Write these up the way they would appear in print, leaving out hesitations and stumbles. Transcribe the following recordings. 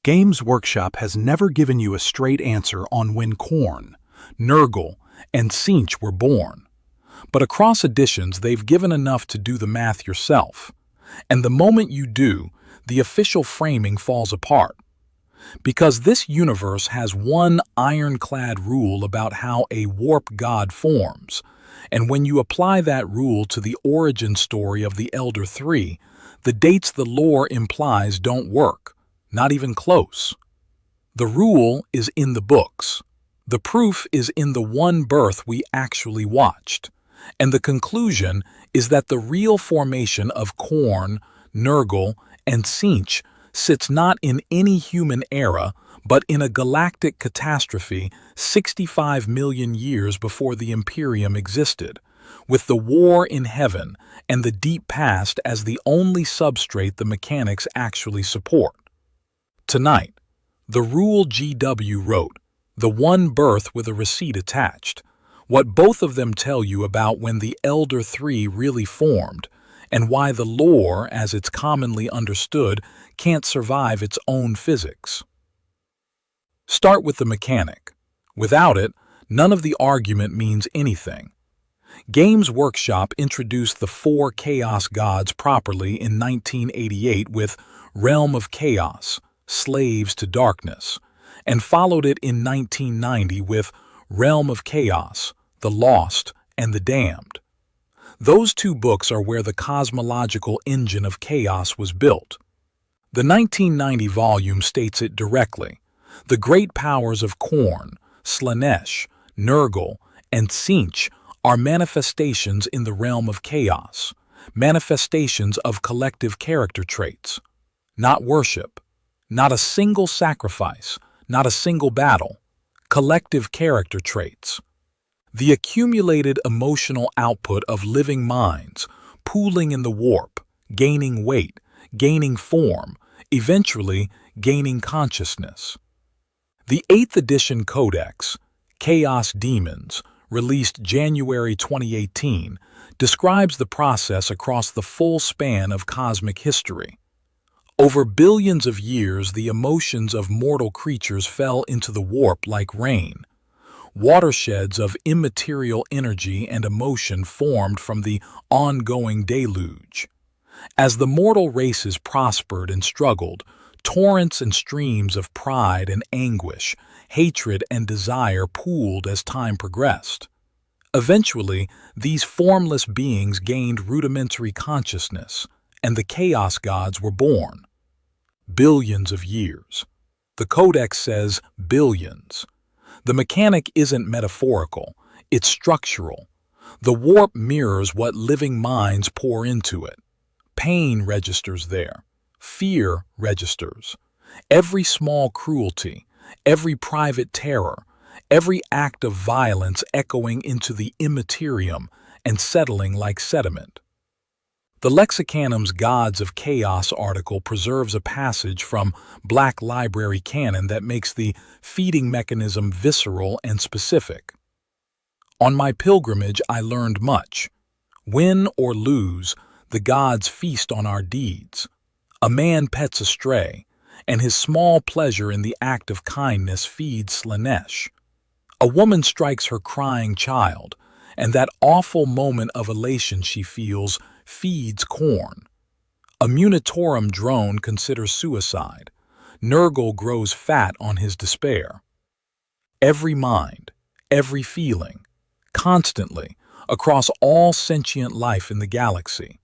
Games Workshop has never given you a straight answer on when Khorne, Nurgle, and Tzeentch were born. But across editions, they've given enough to do the math yourself. And the moment you do, the official framing falls apart. Because this universe has one ironclad rule about how a warp god forms, and when you apply that rule to the origin story of the Elder Three, the dates the lore implies don't work, not even close. The rule is in the books. The proof is in the one birth we actually watched. And the conclusion is that the real formation of Khorne, Nurgle, and Tzeentch sits not in any human era, but in a galactic catastrophe 65 million years before the Imperium existed, with the war in heaven and the deep past as the only substrate the mechanics actually support. Tonight, the rule GW wrote, the one birth with a receipt attached, what both of them tell you about when the Elder Three really formed, and why the lore, as it's commonly understood, can't survive its own physics. Start with the mechanic. Without it, none of the argument means anything. Games Workshop introduced the four Chaos Gods properly in 1988 with Realm of Chaos, Slaves to Darkness, and followed it in 1990 with Realm of Chaos, The Lost, and the Damned. Those two books are where the cosmological engine of chaos was built. The 1990 volume states it directly. The great powers of Khorne, Slaanesh, Nurgle, and Tzeentch are manifestations in the realm of chaos, manifestations of collective character traits. Not worship, not a single sacrifice, not a single battle. Collective character traits. The accumulated emotional output of living minds, pooling in the warp, gaining weight, gaining form, eventually gaining consciousness. The 8th edition Codex, Chaos Demons, released January 2018, describes the process across the full span of cosmic history. Over billions of years, the emotions of mortal creatures fell into the warp like rain. Watersheds of immaterial energy and emotion formed from the ongoing deluge. As the mortal races prospered and struggled, torrents and streams of pride and anguish, hatred and desire pooled as time progressed. Eventually, these formless beings gained rudimentary consciousness, and the Chaos Gods were born. Billions of years. The Codex says billions. The mechanic isn't metaphorical, it's structural. The warp mirrors what living minds pour into it. Pain registers there. Fear registers. Every small cruelty, every private terror, every act of violence echoing into the immaterium and settling like sediment. The Lexicanum's Gods of Chaos article preserves a passage from Black Library canon that makes the feeding mechanism visceral and specific. On my pilgrimage, I learned much. Win or lose, the gods feast on our deeds. A man pets a stray, and his small pleasure in the act of kindness feeds Slaanesh. A woman strikes her crying child, and that awful moment of elation she feels feeds Khorne. A Munitorum drone considers suicide. Nurgle grows fat on his despair. Every mind, every feeling, constantly, across all sentient life in the galaxy.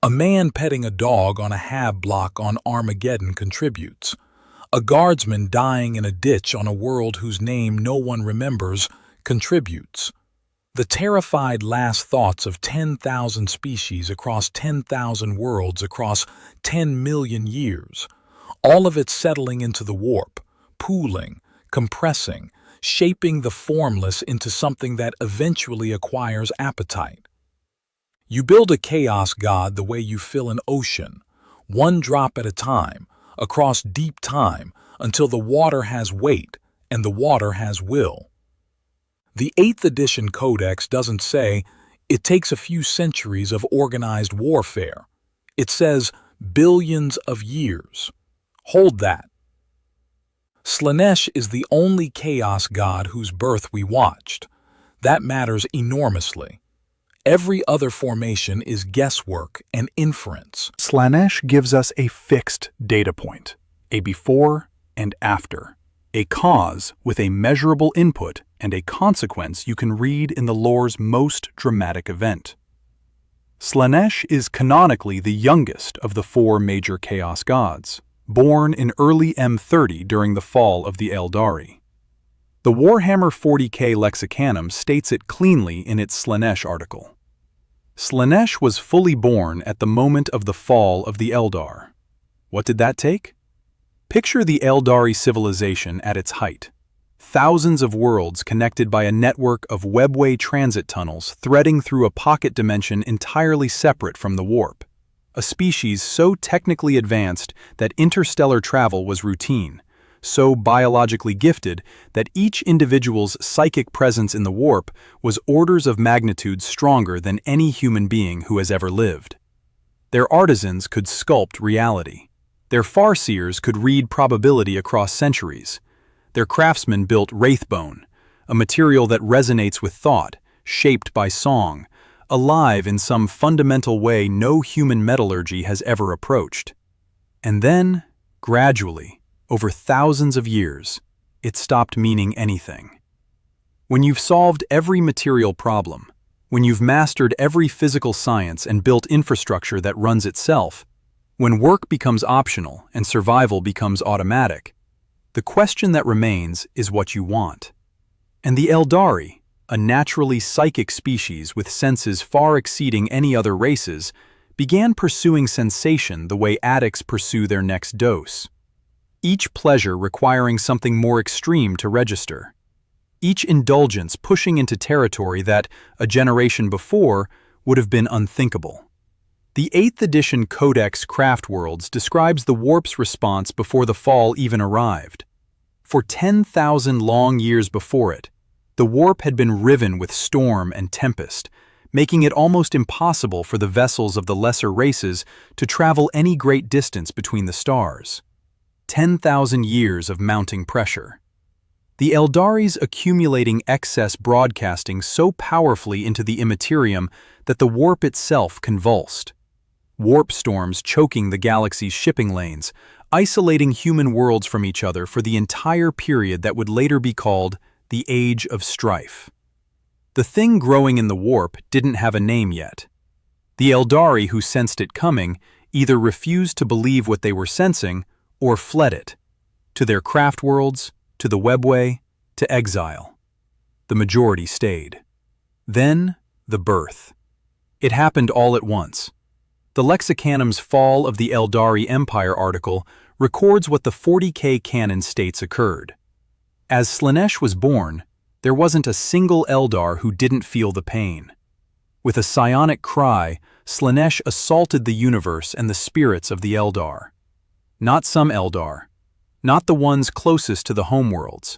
A man petting a dog on a hab block on Armageddon contributes. A guardsman dying in a ditch on a world whose name no one remembers contributes. The terrified last thoughts of 10,000 species across 10,000 worlds across 10 million years, all of it settling into the warp, pooling, compressing, shaping the formless into something that eventually acquires appetite. You build a chaos god the way you fill an ocean, one drop at a time, across deep time, until the water has weight and the water has will. The 8th edition Codex doesn't say, it takes a few centuries of organized warfare. It says, billions of years. Hold that. Slaanesh is the only chaos god whose birth we watched. That matters enormously. Every other formation is guesswork and inference. Slaanesh gives us a fixed data point, a before and after, a cause with a measurable input and a consequence you can read in the lore's most dramatic event. Slaanesh is canonically the youngest of the four major chaos gods, born in early M30 during the fall of the Eldari. The Warhammer 40k Lexicanum states it cleanly in its Slaanesh article. Slaanesh was fully born at the moment of the fall of the Eldar. What did that take? Picture the Eldari civilization at its height. Thousands of worlds connected by a network of webway transit tunnels threading through a pocket dimension entirely separate from the warp. A species so technically advanced that interstellar travel was routine, so biologically gifted that each individual's psychic presence in the warp was orders of magnitude stronger than any human being who has ever lived. Their artisans could sculpt reality. Their farseers could read probability across centuries. Their craftsmen built wraithbone, a material that resonates with thought, shaped by song, alive in some fundamental way no human metallurgy has ever approached. And then, gradually, over thousands of years, it stopped meaning anything. When you've solved every material problem, when you've mastered every physical science and built infrastructure that runs itself, when work becomes optional and survival becomes automatic, the question that remains is what you want. And the Eldari, a naturally psychic species with senses far exceeding any other races, began pursuing sensation the way addicts pursue their next dose. Each pleasure requiring something more extreme to register. Each indulgence pushing into territory that, a generation before, would have been unthinkable. The 8th edition Codex Craftworlds describes the warp's response before the fall even arrived. For 10,000 long years before it, the warp had been riven with storm and tempest, making it almost impossible for the vessels of the lesser races to travel any great distance between the stars. 10,000 years of mounting pressure. The Eldari's accumulating excess broadcasting so powerfully into the Imperium that the warp itself convulsed. Warp storms choking the galaxy's shipping lanes, isolating human worlds from each other for the entire period that would later be called the Age of Strife. The thing growing in the warp didn't have a name yet. The Eldari who sensed it coming either refused to believe what they were sensing or fled it, to their craft worlds, to the webway, to exile. The majority stayed. Then, the birth. It happened all at once. The Lexicanum's Fall of the Eldari Empire article records what the 40k canon states occurred. As Slaanesh was born, there wasn't a single Eldar who didn't feel the pain. With a psionic cry, Slaanesh assaulted the universe and the spirits of the Eldar. Not some Eldar, not the ones closest to the homeworlds.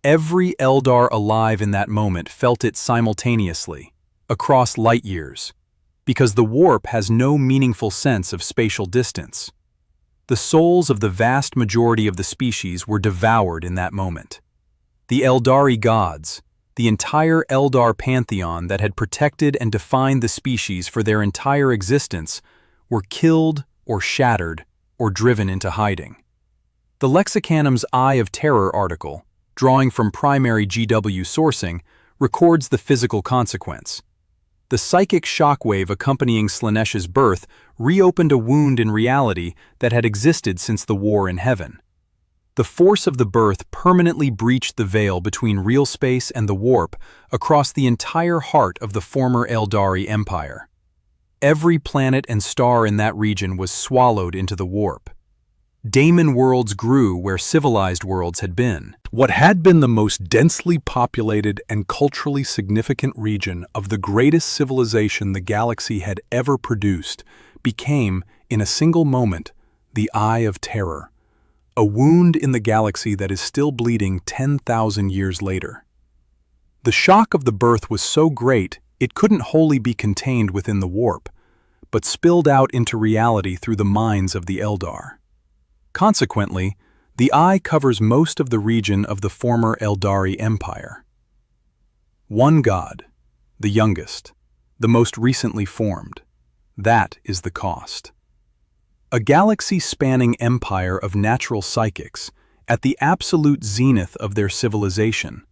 Every Eldar alive in that moment felt it simultaneously, across light years, because the warp has no meaningful sense of spatial distance. The souls of the vast majority of the species were devoured in that moment. The Eldari gods, the entire Eldar pantheon that had protected and defined the species for their entire existence, were killed or shattered or driven into hiding. The Lexicanum's Eye of Terror article, drawing from primary GW sourcing, records the physical consequence. The psychic shockwave accompanying Slaanesh's birth reopened a wound in reality that had existed since the war in heaven. The force of the birth permanently breached the veil between real space and the warp across the entire heart of the former Eldari Empire. Every planet and star in that region was swallowed into the warp. Daemon worlds grew where civilized worlds had been. What had been the most densely populated and culturally significant region of the greatest civilization the galaxy had ever produced became, in a single moment, the Eye of Terror, a wound in the galaxy that is still bleeding 10,000 years later. The shock of the birth was so great it couldn't wholly be contained within the warp, but spilled out into reality through the minds of the Eldar. Consequently, The eye covers most of the region of the former Eldari Empire. One god, the youngest, the most recently formed. That is the cost. A galaxy-spanning empire of natural psychics, at the absolute zenith of their civilization,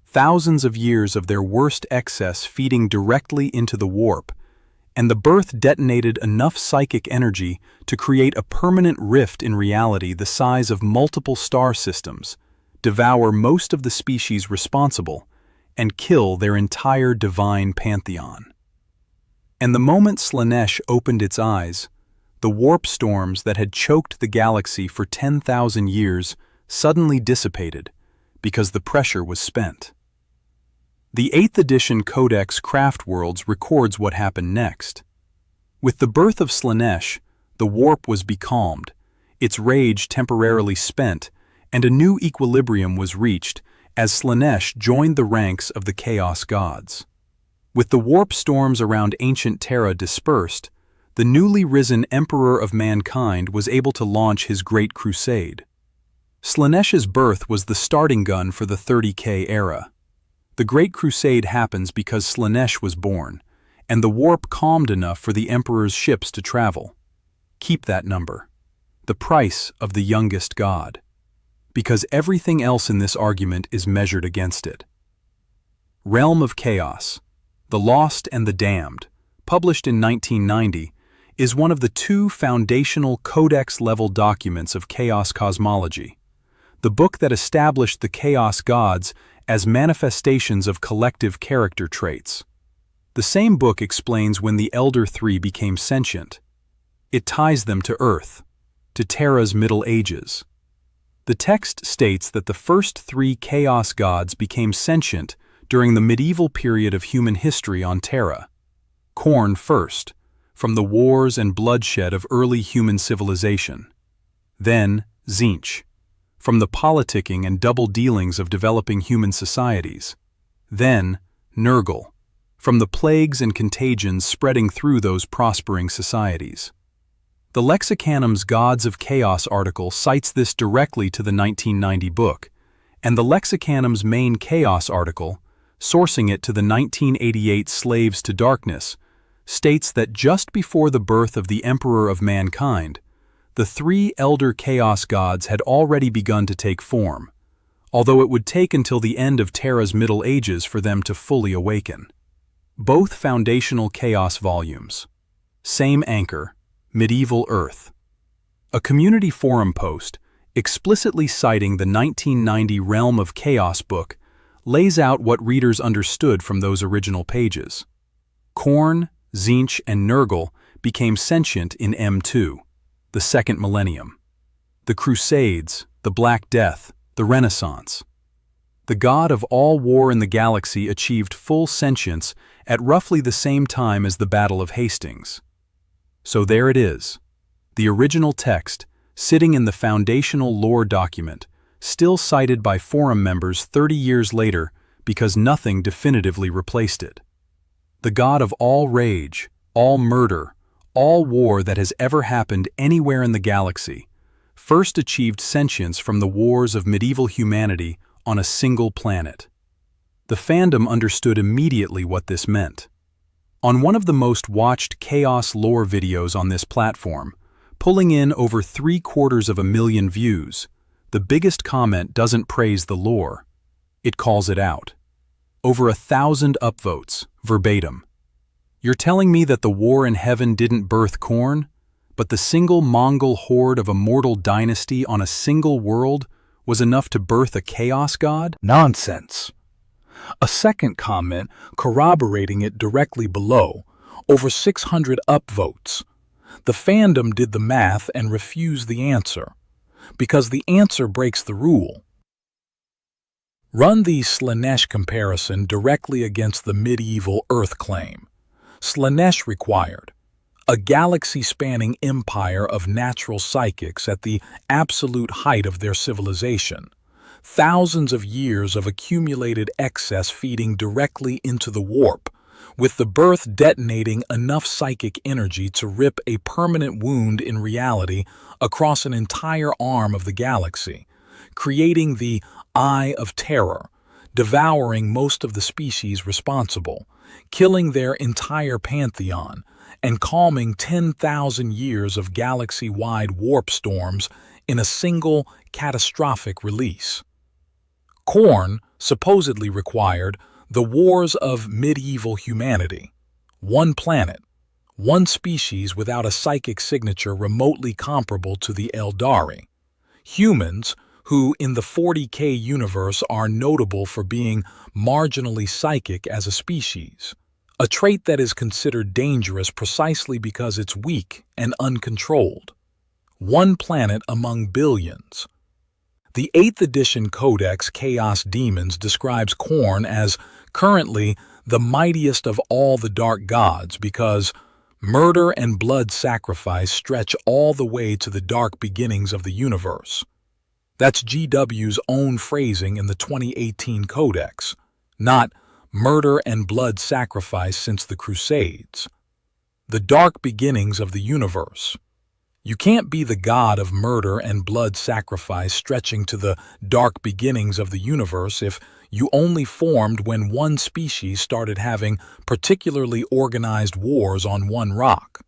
thousands of years of their worst excess feeding directly into the warp, and the birth detonated enough psychic energy to create a permanent rift in reality the size of multiple star systems, devour most of the species responsible, and kill their entire divine pantheon. And the moment Slaanesh opened its eyes, the warp storms that had choked the galaxy for 10,000 years suddenly dissipated because the pressure was spent. The 8th edition Codex Craftworlds records what happened next. With the birth of Slaanesh, the warp was becalmed, its rage temporarily spent, and a new equilibrium was reached as Slaanesh joined the ranks of the Chaos Gods. With the warp storms around ancient Terra dispersed, the newly risen Emperor of Mankind was able to launch his Great Crusade. Slaanesh's birth was the starting gun for the 30K era. The Great Crusade happens because Slaanesh was born, and the warp calmed enough for the Emperor's ships to travel. Keep that number. The price of the youngest god. Because everything else in this argument is measured against it. Realm of Chaos, The Lost and the Damned, published in 1990, is one of the 2 foundational codex-level documents of chaos cosmology, the book that established the chaos gods as manifestations of collective character traits. The same book explains when the Elder Three became sentient. It ties them to Earth, to Terra's Middle Ages. The text states that the first 3 chaos gods became sentient during the medieval period of human history on Terra. Khorne first, from the wars and bloodshed of early human civilization. Then Tzeentch, from the politicking and double dealings of developing human societies. Then Nurgle, from the plagues and contagions spreading through those prospering societies. The Lexicanum's Gods of Chaos article cites this directly to the 1990 book, and the Lexicanum's main Chaos article, sourcing it to the 1988 Slaves to Darkness, states that just before the birth of the Emperor of Mankind, the 3 elder chaos gods had already begun to take form, although it would take until the end of Terra's Middle Ages for them to fully awaken. Both foundational chaos volumes. Same anchor, Medieval Earth. A community forum post, explicitly citing the 1990 Realm of Chaos book, lays out what readers understood from those original pages. Khorne, Tzeentch, and Nurgle became sentient in M2, the second millennium. The Crusades, the Black Death, the Renaissance. The god of all war in the galaxy achieved full sentience at roughly the same time as the Battle of Hastings. So there it is, the original text, sitting in the foundational lore document, still cited by forum members 30 years later because nothing definitively replaced it. The god of all rage, all murder, all war that has ever happened anywhere in the galaxy, first achieved sentience from the wars of medieval humanity on a single planet. The fandom understood immediately what this meant. On one of the most watched chaos lore videos on this platform, pulling in over 750,000 views, the biggest comment doesn't praise the lore. It calls it out. Over 1,000 upvotes, verbatim. You're telling me that the war in heaven didn't birth Khorne, but the single Mongol horde of a mortal dynasty on a single world was enough to birth a chaos god? Nonsense. A second comment corroborating it directly below, over 600 upvotes. The fandom did the math and refused the answer, because the answer breaks the rule. Run the Slaanesh comparison directly against the medieval Earth claim. Slaanesh required a galaxy-spanning empire of natural psychics at the absolute height of their civilization, thousands of years of accumulated excess feeding directly into the warp, with the birth detonating enough psychic energy to rip a permanent wound in reality across an entire arm of the galaxy, creating the Eye of Terror, devouring most of the species responsible, killing their entire pantheon, and calming 10,000 years of galaxy-wide warp storms in a single catastrophic release. Khorne supposedly required the wars of medieval humanity. One planet, one species without a psychic signature remotely comparable to the Eldari. Humans, who in the 40K universe are notable for being marginally psychic as a species, a trait that is considered dangerous precisely because it's weak and uncontrolled. One planet among billions. The 8th edition Codex Chaos Demons describes Khorne as currently the mightiest of all the dark gods because murder and blood sacrifice stretch all the way to the dark beginnings of the universe. That's GW's own phrasing in the 2018 Codex, not murder and blood sacrifice since the Crusades. The dark beginnings of the universe. You can't be the god of murder and blood sacrifice stretching to the dark beginnings of the universe if you only formed when one species started having particularly organized wars on one rock.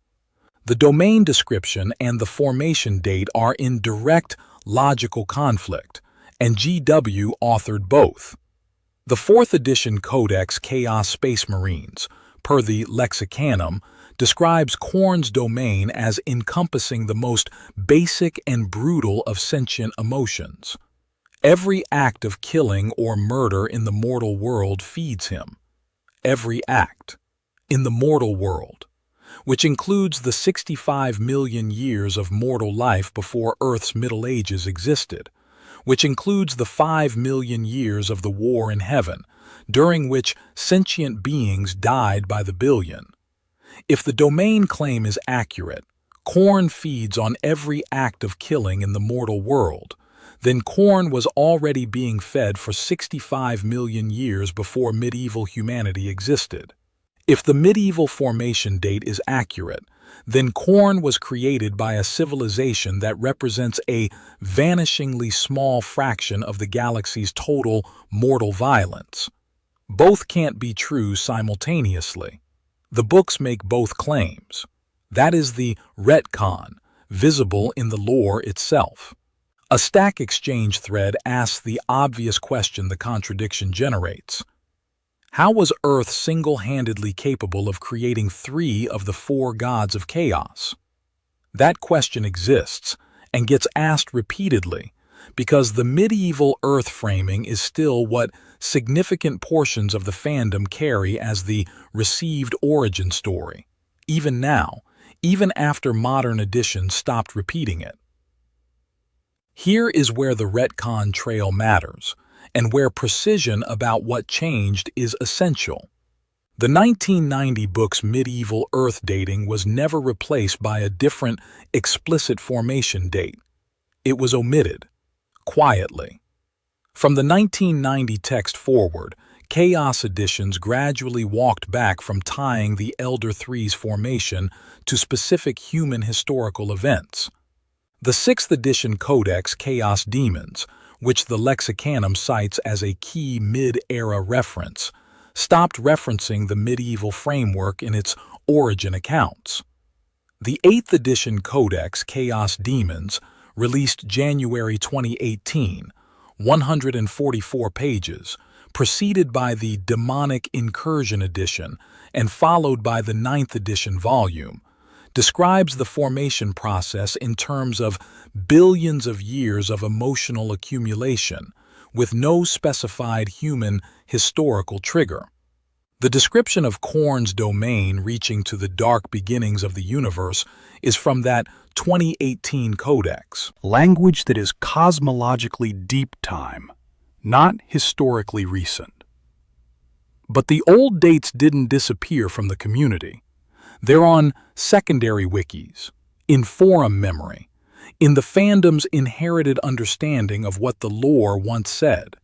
The domain description and the formation date are in direct logical conflict, and GW authored both. The 4th edition Codex Chaos Space Marines, per the Lexicanum, describes Khorne's domain as encompassing the most basic and brutal of sentient emotions. Every act of killing or murder in the mortal world feeds him. Every act. In the mortal world. Which includes the 65 million years of mortal life before Earth's Middle Ages existed, which includes the 5 million years of the war in heaven, during which sentient beings died by the billion. If the domain claim is accurate, Khorne feeds on every act of killing in the mortal world, then Khorne was already being fed for 65 million years before medieval humanity existed. If the medieval formation date is accurate, then Khorne was created by a civilization that represents a vanishingly small fraction of the galaxy's total mortal violence. Both can't be true simultaneously. The books make both claims. That is the retcon, visible in the lore itself. A Stack Exchange thread asks the obvious question the contradiction generates. How was Earth single-handedly capable of creating 3 of the 4 gods of chaos? That question exists and gets asked repeatedly because the medieval Earth framing is still what significant portions of the fandom carry as the received origin story, even now, even after modern editions stopped repeating it. Here is where the retcon trail matters, and where precision about what changed is essential. The 1990 book's medieval Earth dating was never replaced by a different, explicit formation date. It was omitted, quietly. From the 1990 text forward, Chaos editions gradually walked back from tying the Elder Three's formation to specific human historical events. The 6th edition Codex Chaos Demons, which the Lexicanum cites as a key mid-era reference, stopped referencing the medieval framework in its origin accounts. The 8th edition Codex Chaos Demons, released January 2018, 144 pages, preceded by the Demonic Incursion edition and followed by the 9th edition volume, describes the formation process in terms of billions of years of emotional accumulation, with no specified human historical trigger. The description of Khorne's domain reaching to the dark beginnings of the universe is from that 2018 codex. Language that is cosmologically deep time, not historically recent. But the old dates didn't disappear from the community. They're on secondary wikis, in forum memory, in the fandom's inherited understanding of what the lore once said.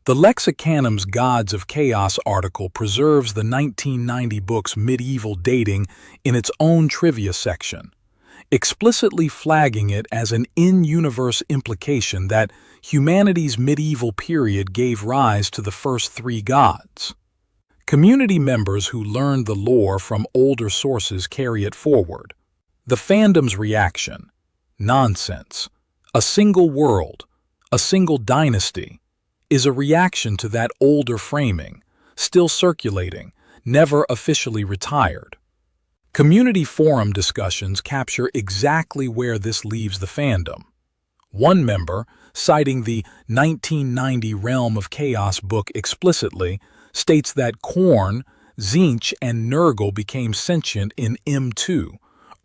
The Lexicanum's Gods of Chaos article preserves the 1990 book's medieval dating in its own trivia section. explicitly flagging it as an in-universe implication that humanity's medieval period gave rise to the first three gods. Community members who learned the lore from older sources carry it forward. The fandom's reaction: nonsense. A single world, a single dynasty, is a reaction to that older framing, still circulating, never officially retired. Community forum discussions capture exactly where this leaves the fandom. One member, citing the 1990 Realm of Chaos book explicitly, states that Khorne, Tzeentch, and Nurgle became sentient in M2,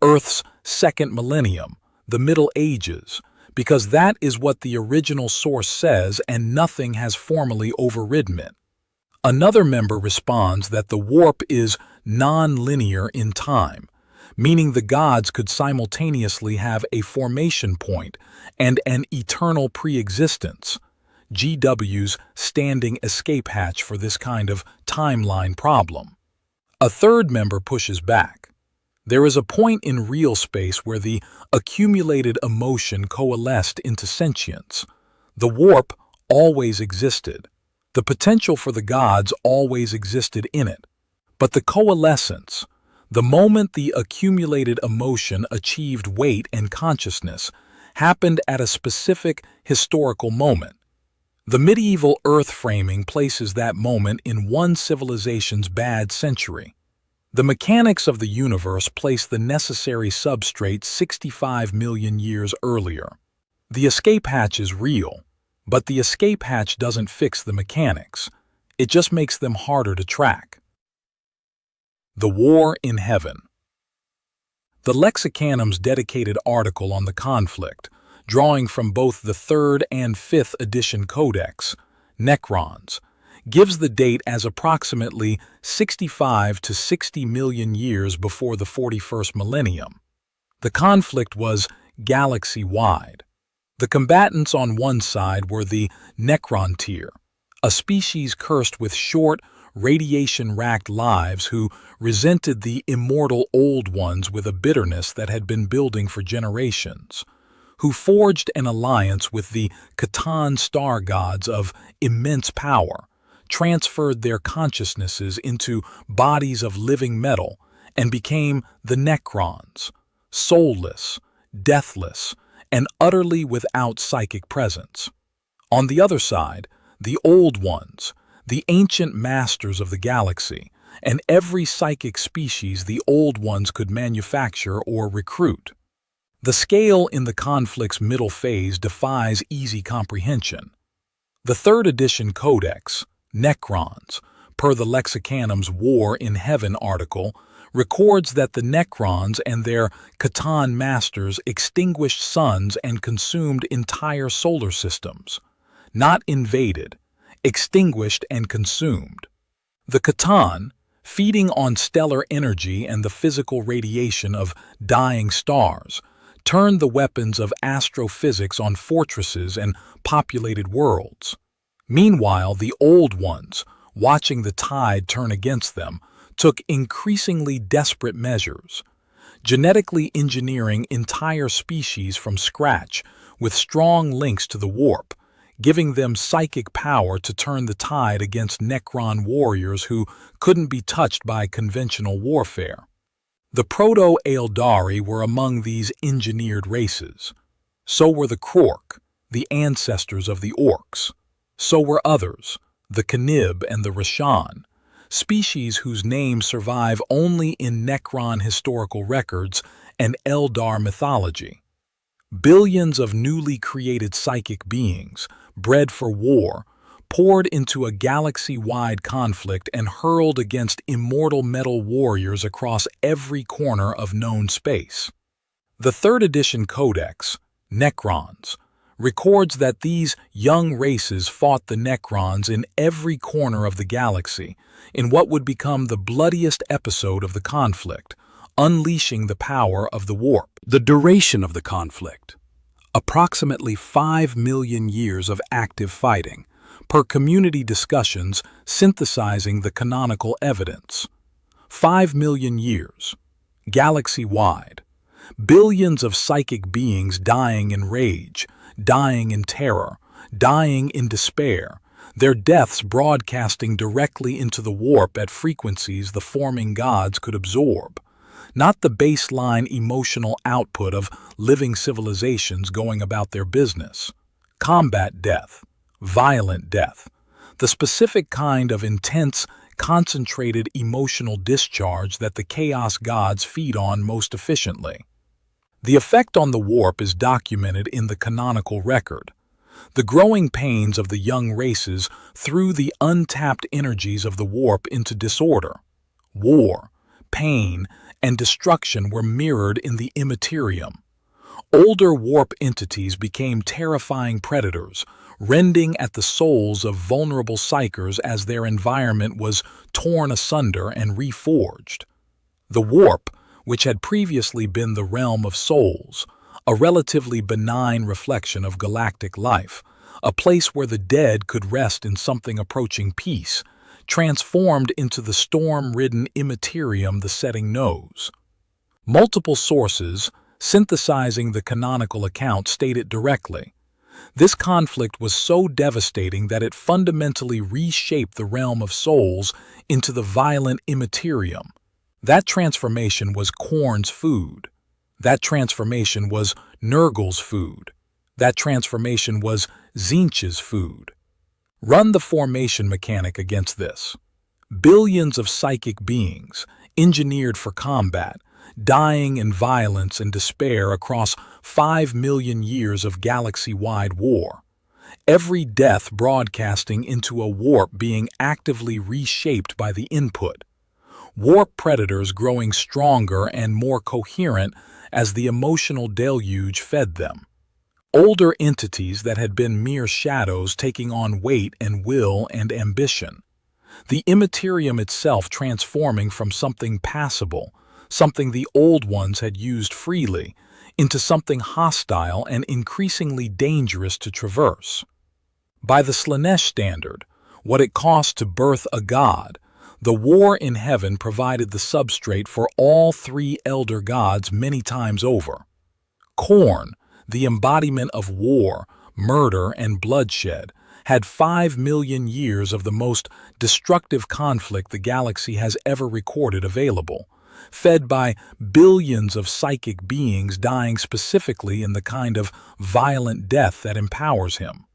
Earth's second millennium, the Middle Ages, because that is what the original source says and nothing has formally overridden it. Another member responds that the warp is non-linear in time, meaning the gods could simultaneously have a formation point and an eternal pre-existence, GW's standing escape hatch for this kind of timeline problem. A third member pushes back. There is a point in real space where the accumulated emotion coalesced into sentience. The warp always existed. The potential for the gods always existed in it. But the coalescence, the moment the accumulated emotion achieved weight and consciousness, happened at a specific historical moment. The medieval Earth framing places that moment in one civilization's bad century. The mechanics of the universe place the necessary substrate 65 million years earlier. The escape hatch is real, but the escape hatch doesn't fix the mechanics. It just makes them harder to track. The War in Heaven. The Lexicanum's dedicated article on the conflict, drawing from both the 3rd and 5th edition codex, Necrons, gives the date as approximately 65 to 60 million years before the 41st millennium. The conflict was galaxy-wide. The combatants on one side were the Necrontyr, a species cursed with short, radiation-racked lives who resented the immortal Old Ones with a bitterness that had been building for generations, who forged an alliance with the Catan star gods of immense power, transferred their consciousnesses into bodies of living metal, and became the Necrons, soulless, deathless, and utterly without psychic presence. On the other side, the Old Ones, the ancient masters of the galaxy, and every psychic species the Old Ones could manufacture or recruit. The scale in the conflict's middle phase defies easy comprehension. The 3rd edition codex, Necrons, per the Lexicanum's War in Heaven article, records that the Necrons and their Catan masters extinguished suns and consumed entire solar systems. Not invaded, extinguished and consumed. The Catan, feeding on stellar energy and the physical radiation of dying stars, turned the weapons of astrophysics on fortresses and populated worlds. Meanwhile, the Old Ones, watching the tide turn against them, took increasingly desperate measures, genetically engineering entire species from scratch with strong links to the warp, giving them psychic power to turn the tide against Necron warriors who couldn't be touched by conventional warfare. The Proto-Eldari were among these engineered races. So were the Krork, the ancestors of the Orcs. So were others, the Knib and the Rashan, species whose names survive only in Necron historical records and Eldar mythology. Billions of newly created psychic beings, bred for war, poured into a galaxy-wide conflict and hurled against immortal metal warriors across every corner of known space. The 3rd edition codex, Necrons, records that these young races fought the Necrons in every corner of the galaxy in what would become the bloodiest episode of the conflict, unleashing the power of the warp. The duration of the conflict: approximately 5 million years of active fighting, per community discussions synthesizing the canonical evidence. 5 million years, galaxy-wide. Billions of psychic beings dying in rage, dying in terror, dying in despair, their deaths broadcasting directly into the warp at frequencies the forming gods could absorb. Not the baseline emotional output of living civilizations going about their business. Combat death, violent death, the specific kind of intense, concentrated emotional discharge that the chaos gods feed on most efficiently. The effect on the warp is documented in the canonical record. The growing pains of the young races threw the untapped energies of the warp into disorder. War, pain, and destruction were mirrored in the Imperium. Older warp entities became terrifying predators, rending at the souls of vulnerable psychers as their environment was torn asunder and reforged. The warp, which had previously been the realm of souls, a relatively benign reflection of galactic life, a place where the dead could rest in something approaching peace, transformed into the storm-ridden Imperium the setting knows. Multiple sources, synthesizing the canonical account, state it directly. This conflict was so devastating that it fundamentally reshaped the realm of souls into the violent Imperium. That transformation was Khorne's food. That transformation was Nurgle's food. That transformation was Tzeentch's food. Run the formation mechanic against this. Billions of psychic beings, engineered for combat, dying in violence and despair across 5 million years of galaxy-wide war. Every death broadcasting into a warp being actively reshaped by the input. Warp predators growing stronger and more coherent as the emotional deluge fed them. Older entities that had been mere shadows taking on weight and will and ambition. The Imperium itself transforming from something passable, something the old ones had used freely, into something hostile and increasingly dangerous to traverse. By the Slaanesh standard, what it cost to birth a god, the war in heaven provided the substrate for all three elder gods many times over. Khorne, the embodiment of war, murder, and bloodshed, had 5 million years of the most destructive conflict the galaxy has ever recorded available, fed by billions of psychic beings dying specifically in the kind of violent death that empowers him.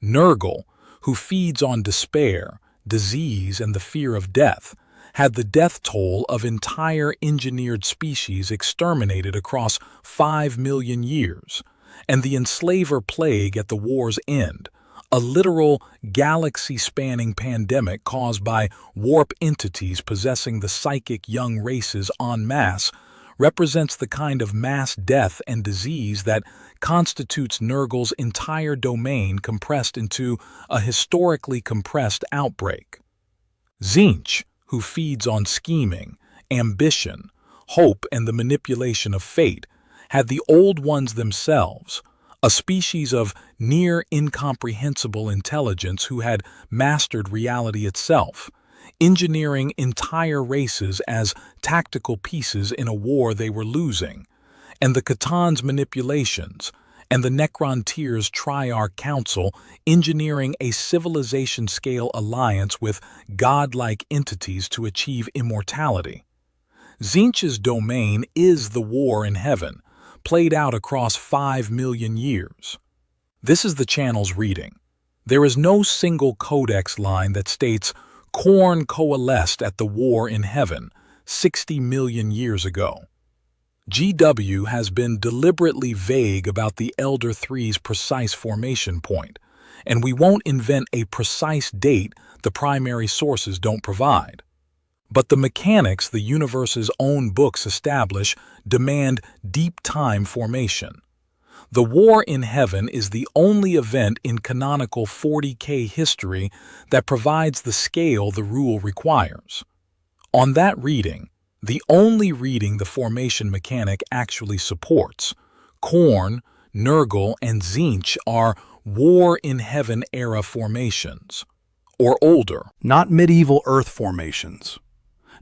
Nurgle, who feeds on despair, disease, and the fear of death, had the death toll of entire engineered species exterminated across 5 million years, and the enslaver plague at the war's end, a literal galaxy-spanning pandemic caused by warp entities possessing the psychic young races en masse, represents the kind of mass death and disease that constitutes Nurgle's entire domain compressed into a historically compressed outbreak. Tzeentch, who feeds on scheming, ambition, hope, and the manipulation of fate, had the Old Ones themselves, a species of near-incomprehensible intelligence who had mastered reality itself, engineering entire races as tactical pieces in a war they were losing, and the C'tan's manipulations, and the Necrontyrs' Triarch Council engineering a civilization-scale alliance with godlike entities to achieve immortality. Tzeentch's domain is the war in heaven, played out across 5 million years. This is the channel's reading. There is no single codex line that states Khorne coalesced at the war in heaven 60 million years ago. GW has been deliberately vague about the Elder Three's precise formation point, and we won't invent a precise date the primary sources don't provide. But the mechanics the universe's own books establish demand deep time formation. The war in heaven is the only event in canonical 40K history that provides the scale the rule requires. On that reading, the only reading the formation mechanic actually supports, Khorne, Nurgle, and Tzeentch are war in heaven era formations, or older. Not medieval Earth formations.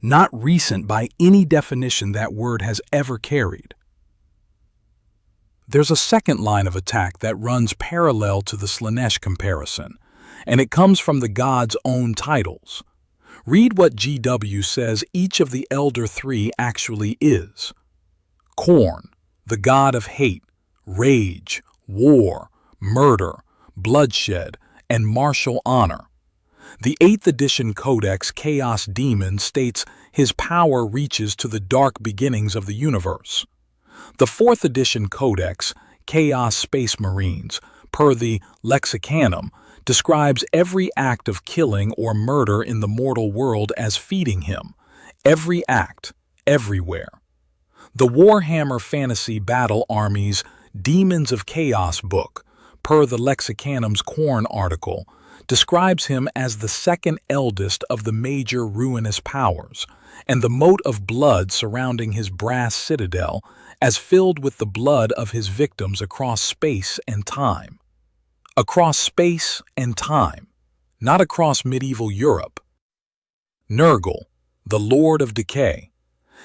Not recent by any definition that word has ever carried. There's a second line of attack that runs parallel to the Slaanesh comparison, and it comes from the gods' own titles. Read what GW says each of the Elder Three actually is. Khorne, the god of hate, rage, war, murder, bloodshed, and martial honor. The 8th edition Codex Chaos Demon states his power reaches to the dark beginnings of the universe. The 4th edition Codex, Chaos Space Marines, per the Lexicanum, describes every act of killing or murder in the mortal world as feeding him. Every act, everywhere. The Warhammer Fantasy Battle Army's Demons of Chaos book, per the Lexicanum's Khorne article, describes him as the second eldest of the major ruinous powers, and the moat of blood surrounding his brass citadel as filled with the blood of his victims across space and time. Across space and time, not across medieval Europe. Nurgle, the Lord of Decay.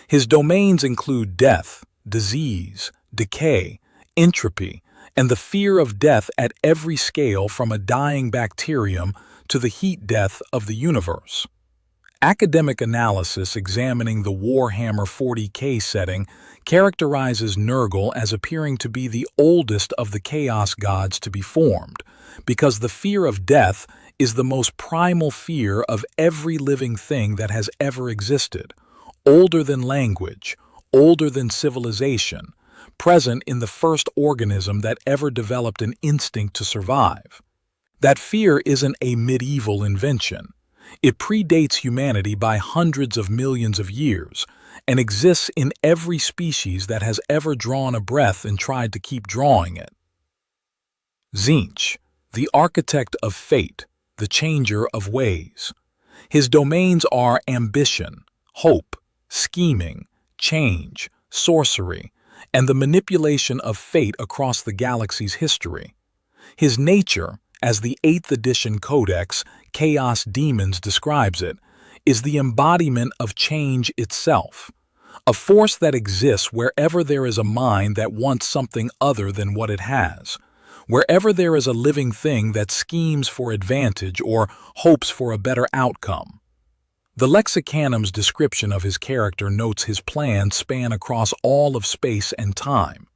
His domains include death, disease, decay, entropy, and the fear of death at every scale, from a dying bacterium to the heat death of the universe. Academic analysis examining the Warhammer 40K setting characterizes Nurgle as appearing to be the oldest of the Chaos gods to be formed, because the fear of death is the most primal fear of every living thing that has ever existed, older than language, older than civilization, present in the first organism that ever developed an instinct to survive. That fear isn't a medieval invention. It predates humanity by hundreds of millions of years and exists in every species that has ever drawn a breath and tried to keep drawing it. Tzeentch, the architect of fate, the changer of ways. His domains are ambition, hope, scheming, change, sorcery, and the manipulation of fate across the galaxy's history. His nature, as the 8th edition Codex Chaos Demons describes it, is the embodiment of change itself, a force that exists wherever there is a mind that wants something other than what it has, wherever there is a living thing that schemes for advantage or hopes for a better outcome. The Lexicanum's description of his character notes his plans span across all of space and time.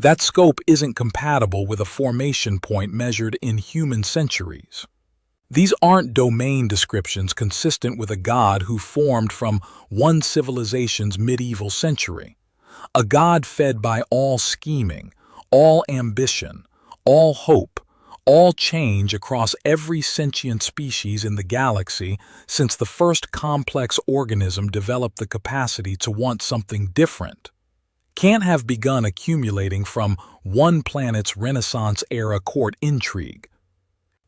That scope isn't compatible with a formation point measured in human centuries. These aren't domain descriptions consistent with a god who formed from one civilization's medieval century, a god fed by all scheming, all ambition, all hope, all change across every sentient species in the galaxy since the first complex organism developed the capacity to want something different. Can't have begun accumulating from one planet's Renaissance-era court intrigue.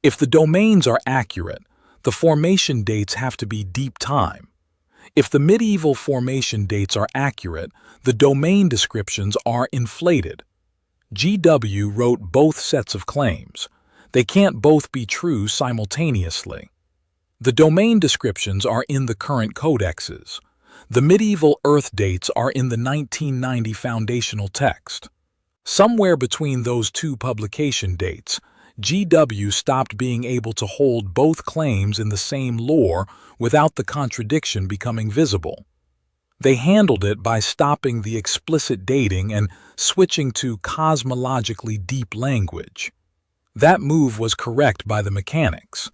If the domains are accurate, the formation dates have to be deep time. If the medieval formation dates are accurate, the domain descriptions are inflated. GW wrote both sets of claims. They can't both be true simultaneously. The domain descriptions are in the current codexes. The medieval Earth dates are in the 1990 foundational text. Somewhere between those two publication dates, GW stopped being able to hold both claims in the same lore without the contradiction becoming visible. They handled it by stopping the explicit dating and switching to cosmologically deep language. That move was correct by the mechanics,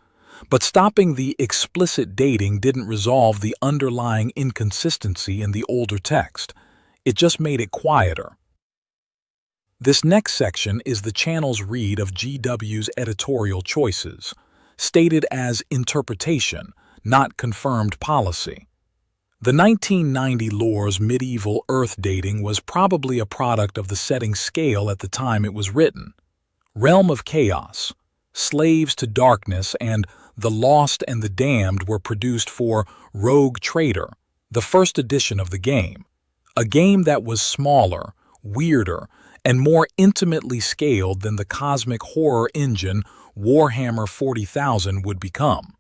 but stopping the explicit dating didn't resolve the underlying inconsistency in the older text. It just made it quieter. This next section is the channel's read of GW's editorial choices, stated as interpretation, not confirmed policy. The 1990 lore's medieval Earth dating was probably a product of the setting scale at the time it was written. Realm of Chaos, Slaves to Darkness, and The Lost and the Damned were produced for Rogue Trader, the first edition of the game, a game that was smaller, weirder, and more intimately scaled than the cosmic horror engine Warhammer 40,000 would become.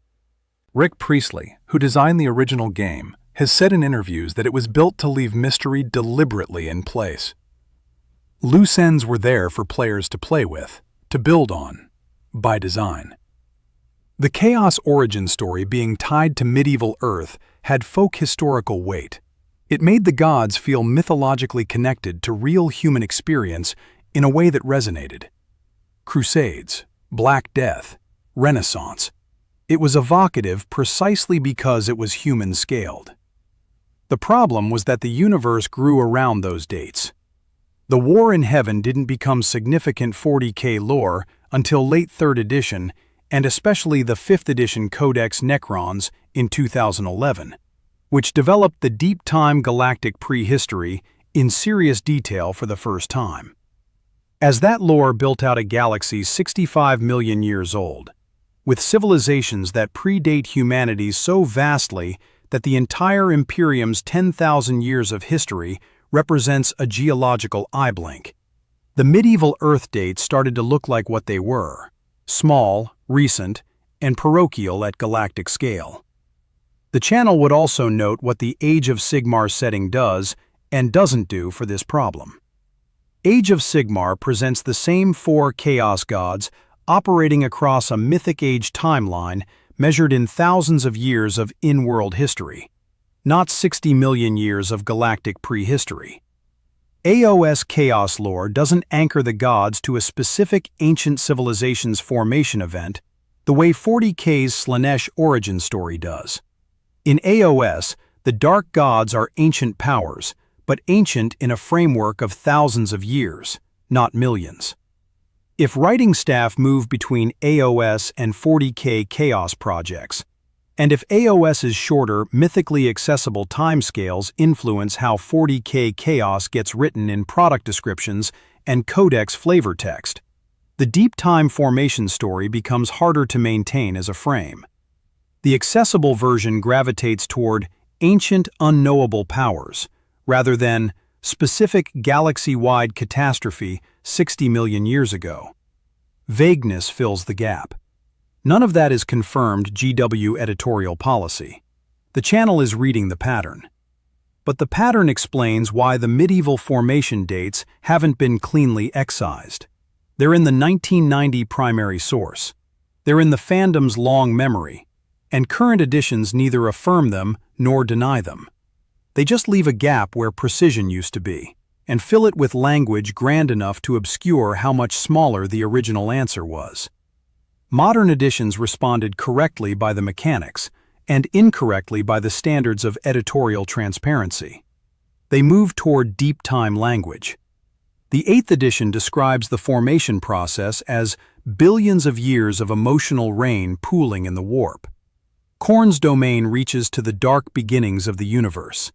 Rick Priestley, who designed the original game, has said in interviews that it was built to leave mystery deliberately in place. Loose ends were there for players to play with, to build on, by design. The Chaos origin story being tied to medieval Earth had folk historical weight. It made the gods feel mythologically connected to real human experience in a way that resonated. Crusades, Black Death, Renaissance. It was evocative precisely because it was human-scaled. The problem was that the universe grew around those dates. The War in Heaven didn't become significant 40K lore until late 3rd edition, and especially the 5th edition Codex Necrons in 2011, which developed the deep-time galactic prehistory in serious detail for the first time. As that lore built out a galaxy 65 million years old, with civilizations that predate humanity so vastly that the entire Imperium's 10,000 years of history represents a geological eye blink. The medieval Earth dates started to look like what they were: small, recent, and parochial at galactic scale. The channel would also note what the Age of Sigmar setting does and doesn't do for this problem. Age of Sigmar presents the same 4 chaos gods operating across a mythic age timeline measured in thousands of years of in-world history, not 60 million years of galactic prehistory. AOS Chaos lore doesn't anchor the gods to a specific ancient civilization's formation event the way 40K's Slaanesh origin story does. In AOS, the dark gods are ancient powers, but ancient in a framework of thousands of years, not millions. If writing staff move between AOS and 40K Chaos projects, and if AOS's shorter, mythically accessible timescales influence how 40K Chaos gets written in product descriptions and codex flavor text, the deep time formation story becomes harder to maintain as a frame. The accessible version gravitates toward ancient, unknowable powers, rather than specific galaxy-wide catastrophe 60 million years ago. Vagueness fills the gap. None of that is confirmed GW editorial policy. The channel is reading the pattern. But the pattern explains why the medieval formation dates haven't been cleanly excised. They're in the 1990 primary source. They're in the fandom's long memory, and current editions neither affirm them nor deny them. They just leave a gap where precision used to be, and fill it with language grand enough to obscure how much smaller the original answer was. Modern editions responded correctly by the mechanics, and incorrectly by the standards of editorial transparency. They moved toward deep-time language. The 8th edition describes the formation process as billions of years of emotional rain pooling in the warp. Khorne's domain reaches to the dark beginnings of the universe.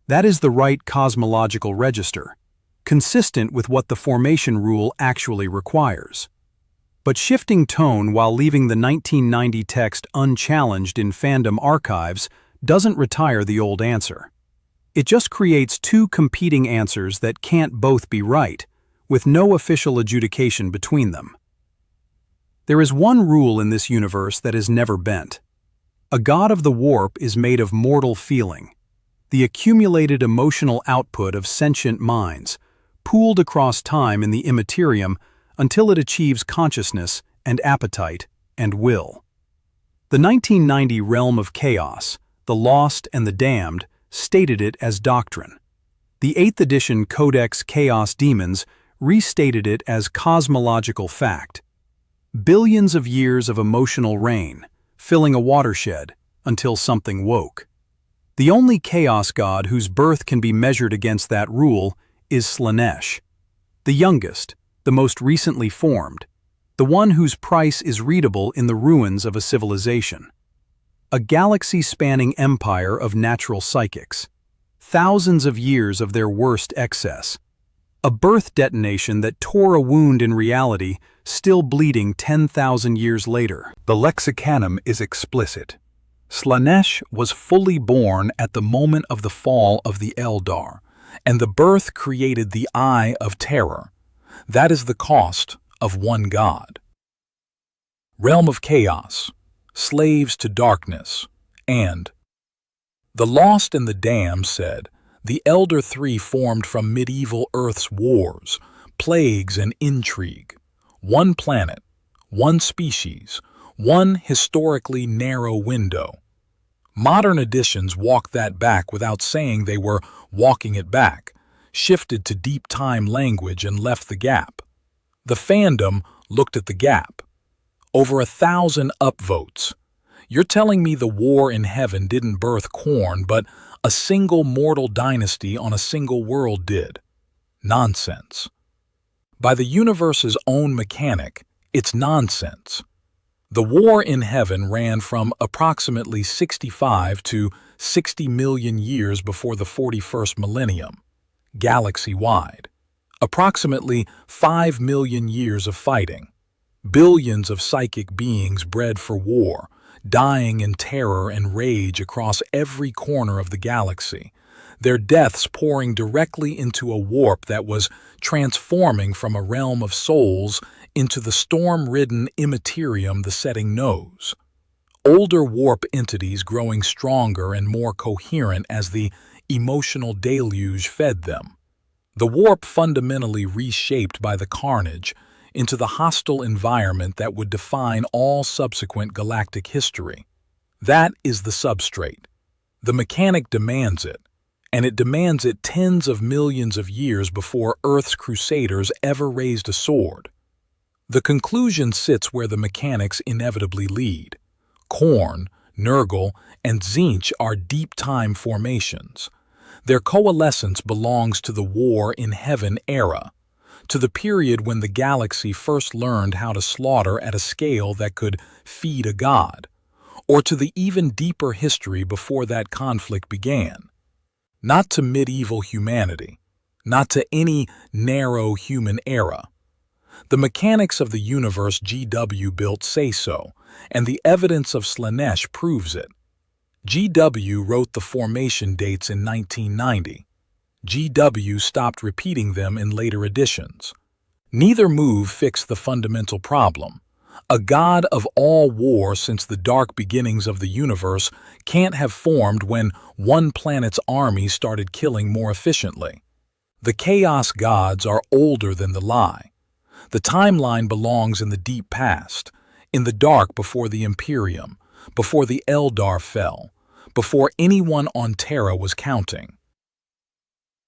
That is the right cosmological register, consistent with what the formation rule actually requires. But shifting tone while leaving the 1990 text unchallenged in fandom archives doesn't retire the old answer. It just creates 2 competing answers that can't both be right, with no official adjudication between them. There is one rule in this universe that is never bent. A god of the warp is made of mortal feeling, the accumulated emotional output of sentient minds, pooled across time in the immaterium until it achieves consciousness and appetite and will. The 1990 Realm of Chaos, the Lost and the Damned, stated it as doctrine. The 8th edition Codex Chaos Demons restated it as cosmological fact. Billions of years of emotional rain, filling a watershed until something woke. The only chaos god whose birth can be measured against that rule is Slaanesh, the youngest, the most recently formed, the one whose price is readable in the ruins of a civilization. A galaxy-spanning empire of natural psychics, thousands of years of their worst excess, a birth detonation that tore a wound in reality, still bleeding 10,000 years later. The lexicanum is explicit. Slaanesh was fully born at the moment of the fall of the Eldar, and the birth created the Eye of Terror. That is the cost of one god. Realm of Chaos, slaves to darkness, and the Lost and the Damned said, the Elder Three formed from medieval Earth's wars, plagues and intrigue. One planet, one species, one historically narrow window. Modern editions walk that back without saying they were walking it back, shifted to deep time language and left the gap. The fandom looked at the gap. Over 1,000 upvotes. You're telling me the war in heaven didn't birth Khorne, but a single mortal dynasty on a single world did. Nonsense. By the universe's own mechanic, it's nonsense. The war in heaven ran from approximately 65 to 60 million years before the 41st millennium, galaxy-wide. Approximately 5 million years of fighting. Billions of psychic beings bred for war, dying in terror and rage across every corner of the galaxy, their deaths pouring directly into a warp that was transforming from a realm of souls into the storm-ridden Imperium the setting knows. Older warp entities growing stronger and more coherent as the emotional deluge fed them. The warp fundamentally reshaped by the carnage into the hostile environment that would define all subsequent galactic history. That is the substrate. The mechanic demands it, and it demands it tens of millions of years before Earth's crusaders ever raised a sword. The conclusion sits where the mechanics inevitably lead. Khorne, Nurgle, and Tzeentch are deep-time formations. Their coalescence belongs to the war in heaven era, to the period when the galaxy first learned how to slaughter at a scale that could feed a god, or to the even deeper history before that conflict began. Not to medieval humanity, not to any narrow human era. The mechanics of the universe GW built say so, and the evidence of Tzeentch proves it. GW wrote the formation dates in 1990. GW stopped repeating them in later editions. Neither move fixed the fundamental problem. A god of all war since the dark beginnings of the universe can't have formed when one planet's army started killing more efficiently. The chaos gods are older than the lie. The timeline belongs in the deep past, in the dark before the Imperium, before the Eldar fell, before anyone on Terra was counting.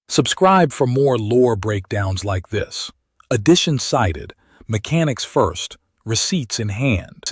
Subscribe for more lore breakdowns like this. Edition cited, mechanics first, receipts in hand.